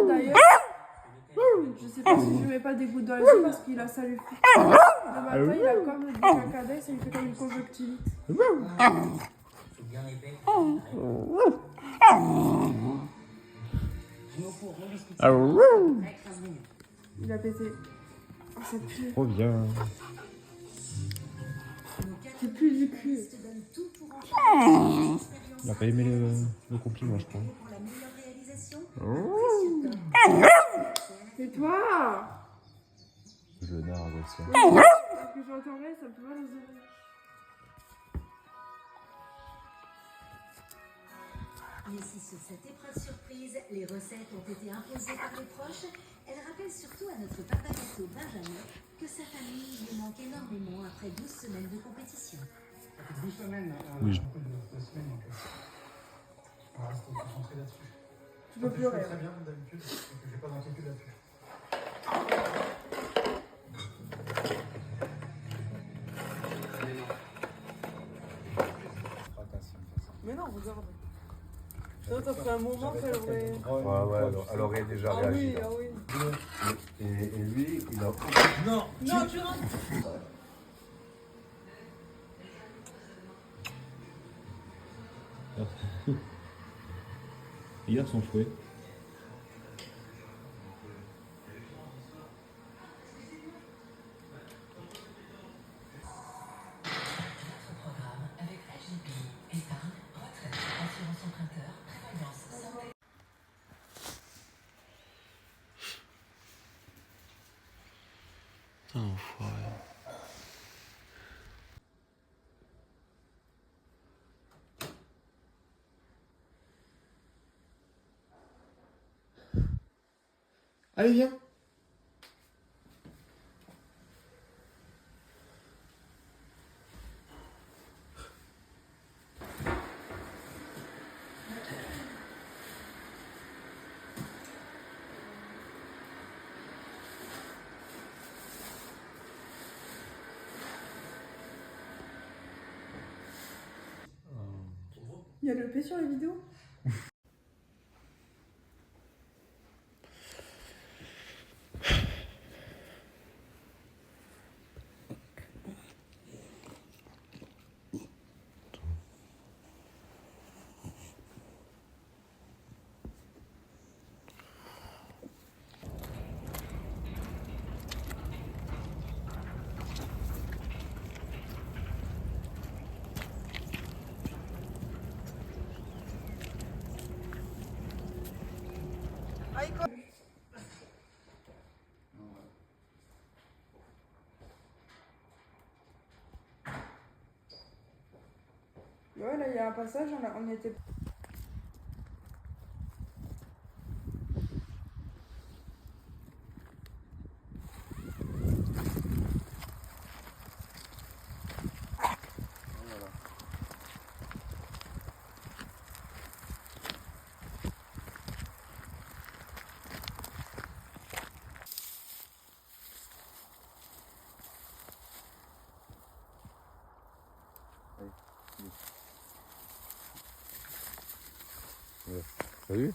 D'ailleurs, je sais pas si je mets pas des gouttes dans les yeux parce qu'il a ça lui fait. Le matin, il a comme du caca d'œil, ça lui fait comme une conjonctivite. Il a pété. Oh, ça pue. Trop bien. C'est plus du cul. Il a pas aimé le compliment, je crois. C'est toi. Je nargue aussi. Parce que j'entendrais, ça me fait mal aux oreilles. Ici, sur cette épreuve surprise, les recettes ont été imposées par les proches. Elle rappelle surtout à notre papa gâteau Benjamin que sa famille lui manque énormément après 12 semaines de compétition. 12 semaines, Oui. beaucoup de semaines en fait. On va rester concentré là-dessus. Tu peux pleurer. Très bien d'habitude, et que j'ai pas d'inquiétude là-dessus. Mais non, regarde. Non, ça fait un moment qu'elle aurait. Ouais, elle aurait déjà réagi. Ah oui. Et lui, il a... Non, tu rentres. Hier, son fouet. Allez, viens. Il y a le P sur la vidéo. Ouais, là, il y a un passage, on était. T'as vu?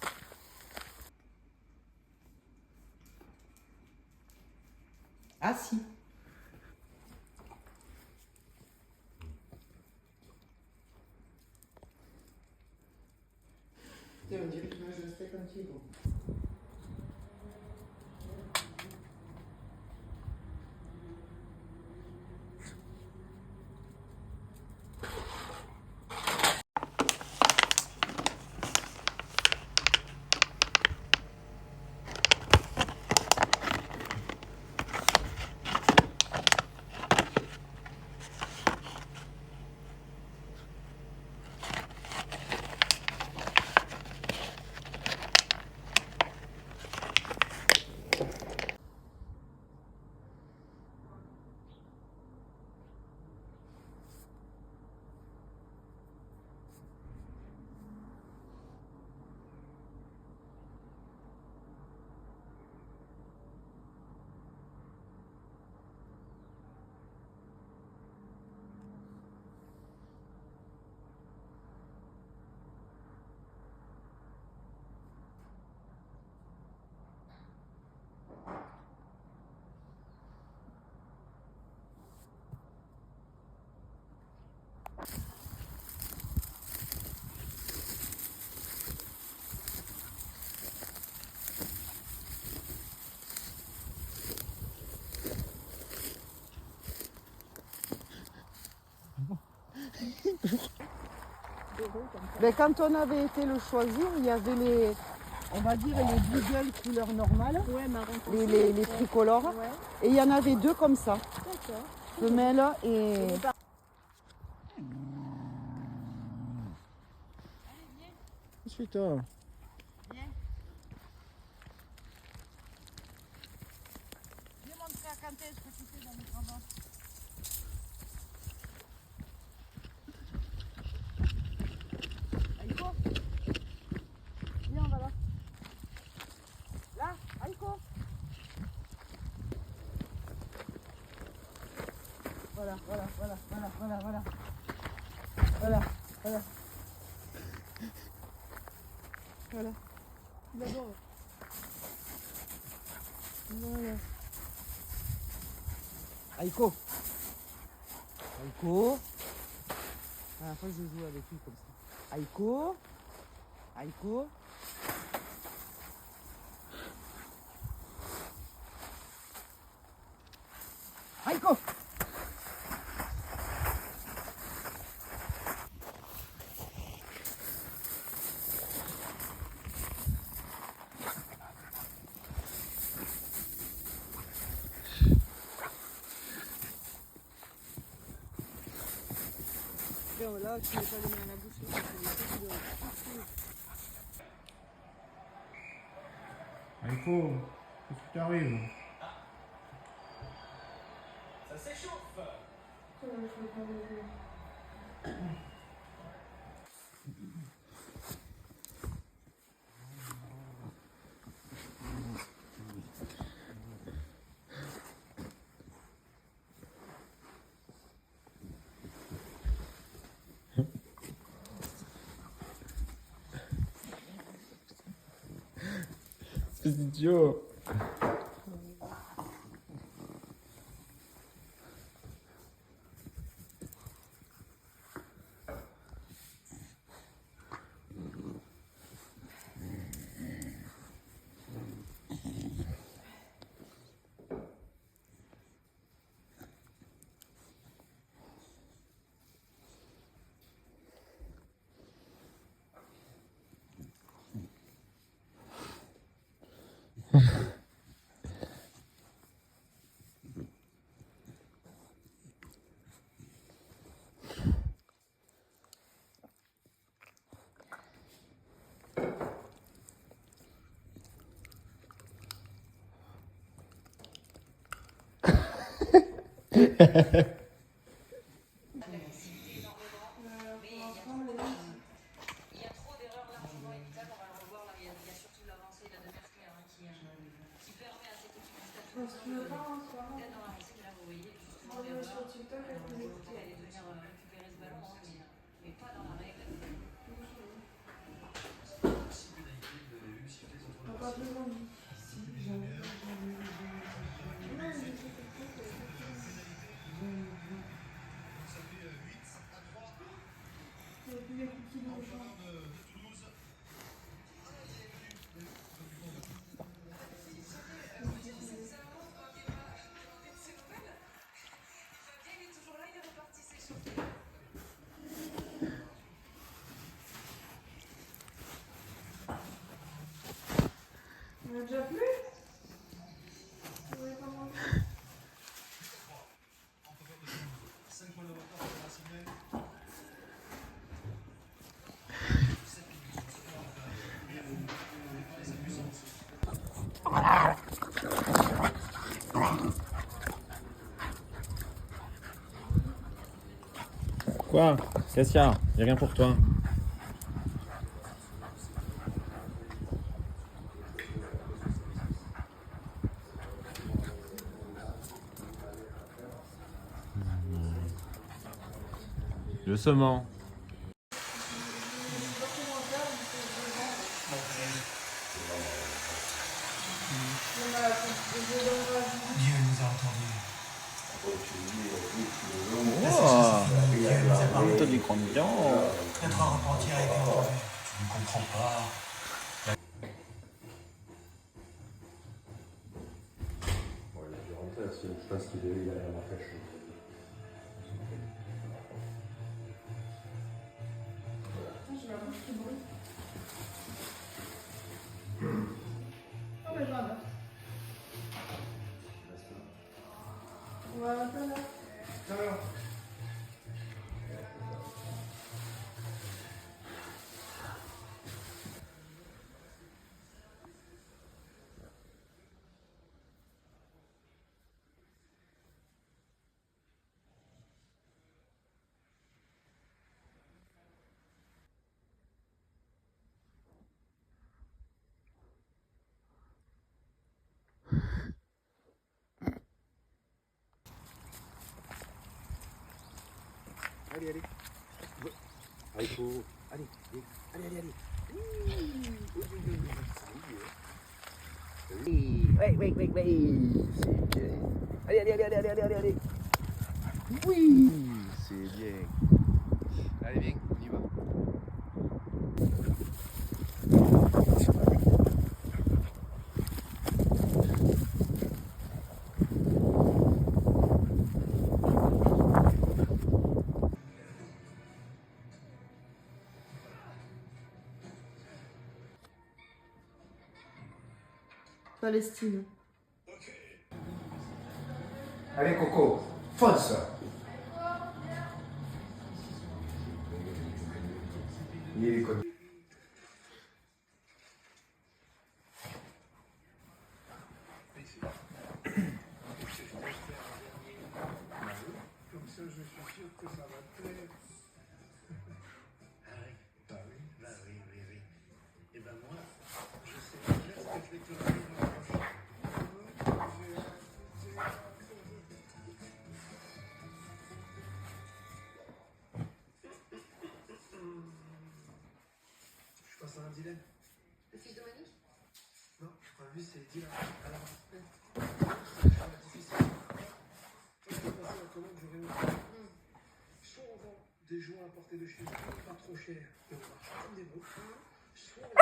Ah si. On dirait qu'il mange le steak un petit peu. Ben, quand on avait été le choisir, il y avait les, on va dire, les beagles couleur normale, Ouais, marron. les tricolores. Ouais, Et il y en avait deux comme ça, d'accord. femelle et... Suis-toi. Viens. Viens montrer à Quentin ce que tu fais dans le travail. Aïko. Viens, on va là. Là, Aïko. Voilà. D'abord. Voilà. Aïko. Aïko. À la fois, je joue avec lui comme ça. Aïko. Aïko. Aïko. Là, tu mets pas les mains à la bouche. Aïko, qu'est-ce qui t'arrive? C'est idiot. Parce que tu veux pas, hein, c'est pas grave. On va sur TikTok, elle peut l'écouter. T'as pas besoin de... On a déjà plu? Vous voulez pas manger? Quoi? Qu'est-ce qu'il y a? Y'a rien pour toi. Doucement. Dieu nous a entendus. Dieu nous a parlé. Notre repentir a été entendu. Tu ne comprends pas. Je pense qu'il a la pêche. Je vais allez, allez. Aïko, allez, allez, allez, allez. Oui, oui, oui, oui. C'est bien. Allez, allez, allez, allez, allez, allez, allez. Oui, c'est bien. Allez, viens, on y va. Palestine. Allez, Coco, fonce. Il est connu. Comme ça, je suis sûr que ça va te plaire. Ah oui, bah oui, bah oui, oui, oui. Et ben moi, je sais déjà ce que je vais te faire dans la prochaine. Je passe à un dilemme. Le fils de Monique? Non, enfin, lui, c'est dire à la respect. C'est difficile. Quand je vais passer la commande, j'aurai une. Soit on vend des joints importés de chez nous, pas trop cher, et on marche comme des boucs. Soit on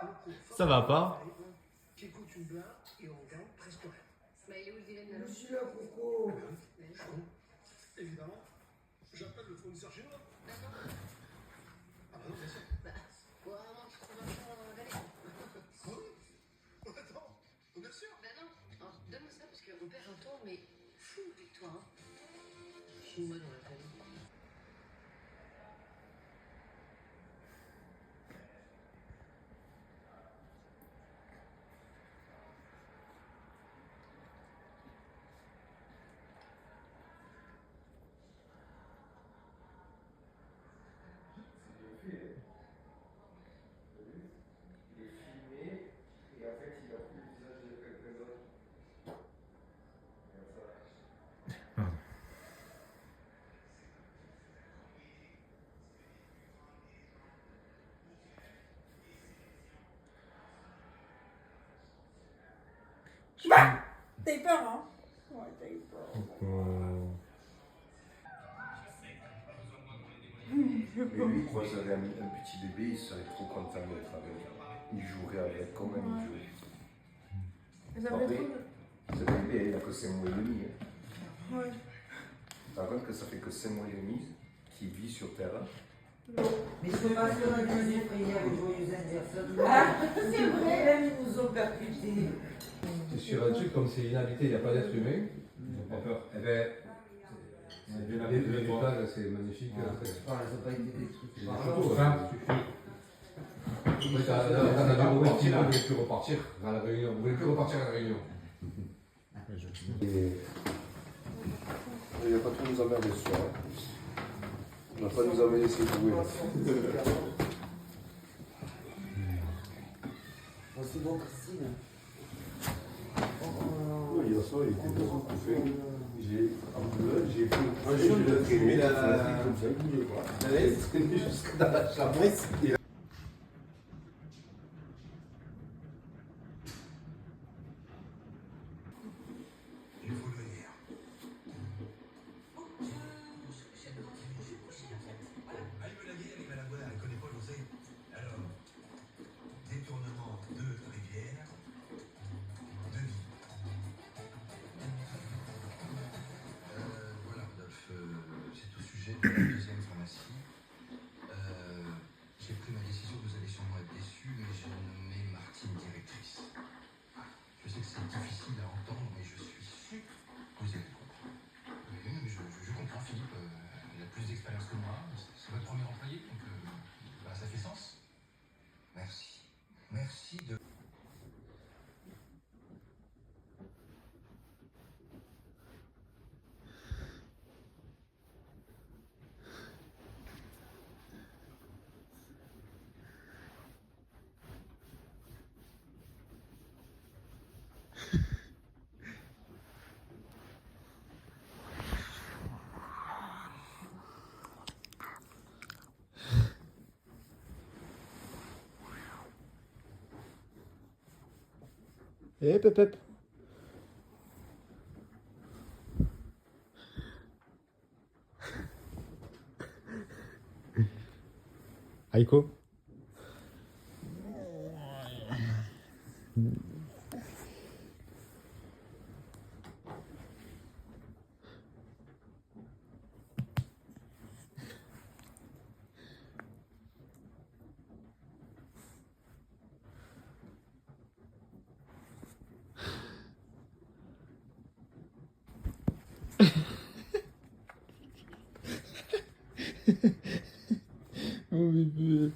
vend des joints Ça va pas? qui coûte une blinde et on gagne presque rien. Bah, il est où le dilemme là? Je suis là, Coco. Je comprends. Évidemment, j'appelle le fournisseur chinois. Maintenant? Ah bah non, bien sûr. Bah, faut vraiment que tu trouves un plan dans la vallée. Ah oui. Attends, bien sûr. Bah non, alors, donne-moi ça parce qu'on perd un temps, mais fou avec toi, hein. Chinois dans la famille. T'as eu peur, hein? Ouais, t'as eu peur. Mais lui, quand vous avez un petit bébé, il serait trop content d'être avec. Il jouerait avec comme un joue. Ça fait trop de... Ce bébé, il a que 5 mois et demi. Hein. Ouais. Tu te rends compte que ça fait que 5 mois et demi qu'il vit sur Terre. Mais je peux pas faire un deuxième prière au joyeux anniversaire. C'est vrai, même ils nous ont percutés. C'est sur un truc comme c'est inhabité, il n'y a pas d'être humain. Pas peur. Eh ben, l'étage, c'est magnifique. Elles n'ont pas été détruites. C'est des photos, hein, suffit. T'en as dû repartir, vous voulez plus repartir à la réunion. Vous voulez plus repartir à la réunion. Et il n'a pas trop nous emmerder ce soir. Il n'a pas nous amener laisser jouer. C'est bon, Christine. Oui, hier soir, il était vraiment coupé. J'ai pris un jour de traîner comme ça, il bougeait pas. Il est traîné jusqu'à dans la chambre. Il faut le venir. Elle me l'a dit, elle est à la voix, elle connaît pas l'oseille. Alors, détournement de rivière, de vie. Voilà, Rodolphe, c'est au sujet de la deuxième pharmacie. J'ai pris ma décision, vous allez sûrement être déçus, mais j'ai nommé Martine directrice. Je sais que c'est difficile à entendre, mais je suis sûr que vous allez comprendre. Oui, mais je comprends Philippe, il a plus d'expérience que moi, c'est votre premier employé, donc bah, ça fait sens. Merci. Merci de... Eh, pep, pep. Aiko. Oh bébé.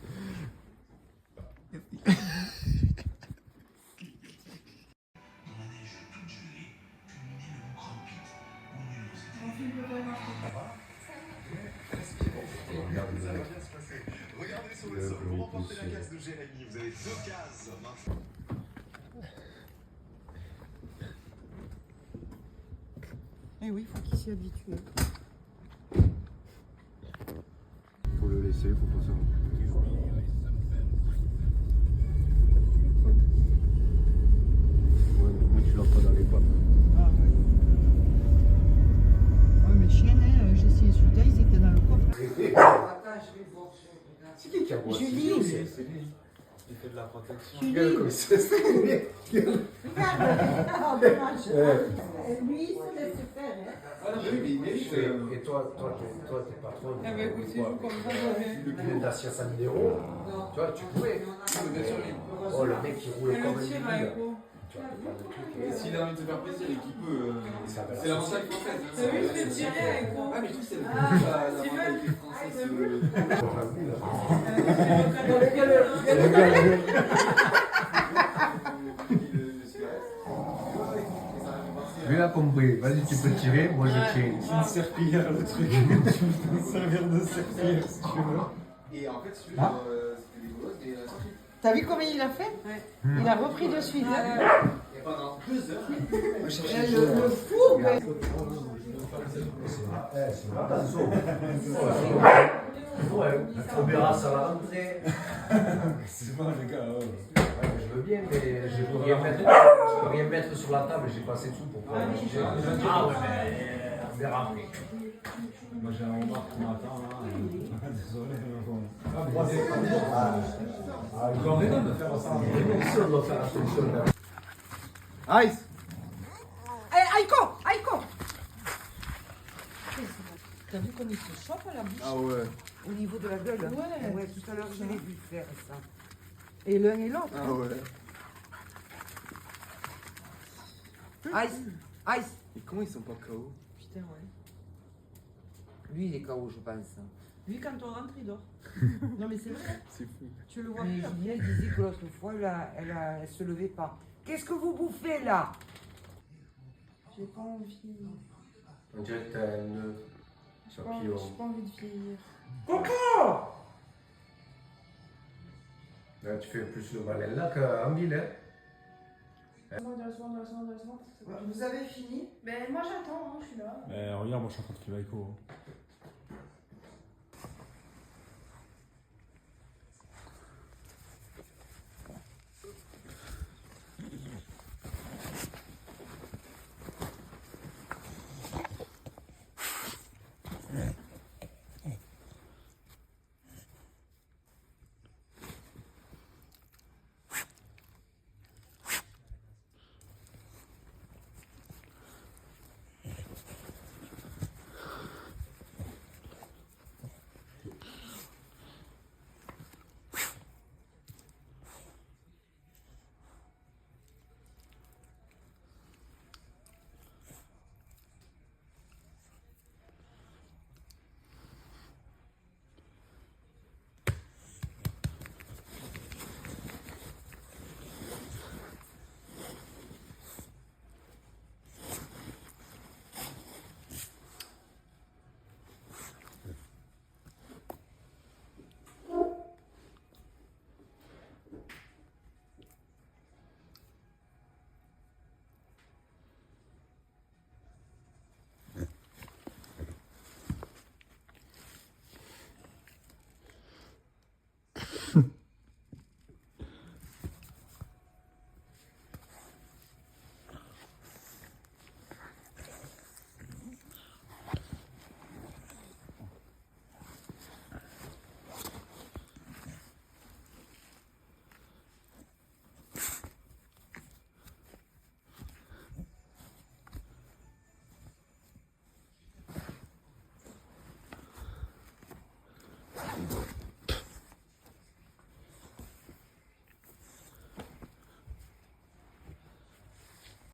Regardez sur le sol, vous remportez la case de Jérémy, vous avez 2 cases. Eh oui, faut qu'il s'y habitue. Faut le laisser, faut pas s'en Ouais, mais moi tu l'as pas dans les pattes. Ah ouais. Ouais, mais chien, hein, j'ai essayé celui là, ils étaient dans le coffre. Attends, je vais voir. C'est qui qui a bossé? Julie. C'est lui. Il fait de la protection. Julie. Regarde comme ça, c'est lui. Regarde, dommage. Lui, il se laisse faire. Hein. Ah non, mais oui, mais il mérite. Et toi, t'es patron. Ah bah écoute, c'est vous comme ça, je vais. Le Dacia Sandero. Tu vois, tu pouvais. Oh, le mec qui roule Elle comme le un tire, débile. Aiko. Tu vois, pas de truc. S'il a envie de se faire plaisir et qu'il peut. C'est la mentalité française. T'as vu, je vais tirer, Aiko. Ah, mais je trouve que c'est Ah, la tu veux mentalité française. C'est vu Lui, il a compris. Vas-y, tu peux tirer. Moi, je tire. C'est une serpillière le truc. Tu peux servir de serpillière si tu veux. Et en fait, si tu veux, c'était des gosses, mais sorti. T'as vu comment il a fait? Ouais. Il a repris de suite. Hein. Et pendant 2 heures, Le fou, mais... On verra ça va rentrer. c'est bon, les gars. Je veux bien, mais je peux rien mettre sur la table. J'ai pas assez de sous pour pouvoir manger. Ah ouais, mais on verra après. Moi j'ai un remarque ce matin là. Désolé, mais bon. J'en ai de faire ça. On doit faire attention. Ice! Eh, Aiko. T'as vu comme il se chope à la bouche? Ah ouais. Au niveau de la gueule? Ouais. Ouais, tout à l'heure, je l'ai vu faire ça. Et l'un et l'autre. Ah ouais. Ice. Et comment ils sont pas KO? Putain, ouais. Lui, il est KO, je pense. Lui, quand on rentre, il dort. Non, mais c'est vrai. C'est fou. Tu le vois plus. Julien disait que l'autre fois, elle se levait pas. Qu'est-ce que vous bouffez là? J'ai pas envie. On dirait que t'as un nœud. J'ai pas envie de vieillir. Là, tu fais plus le malin là qu'en ville. Hein. Doucement. Vous avez fini? Ben moi j'attends, hein, je suis là. Regarde, moi je suis en train de filmer Aiko.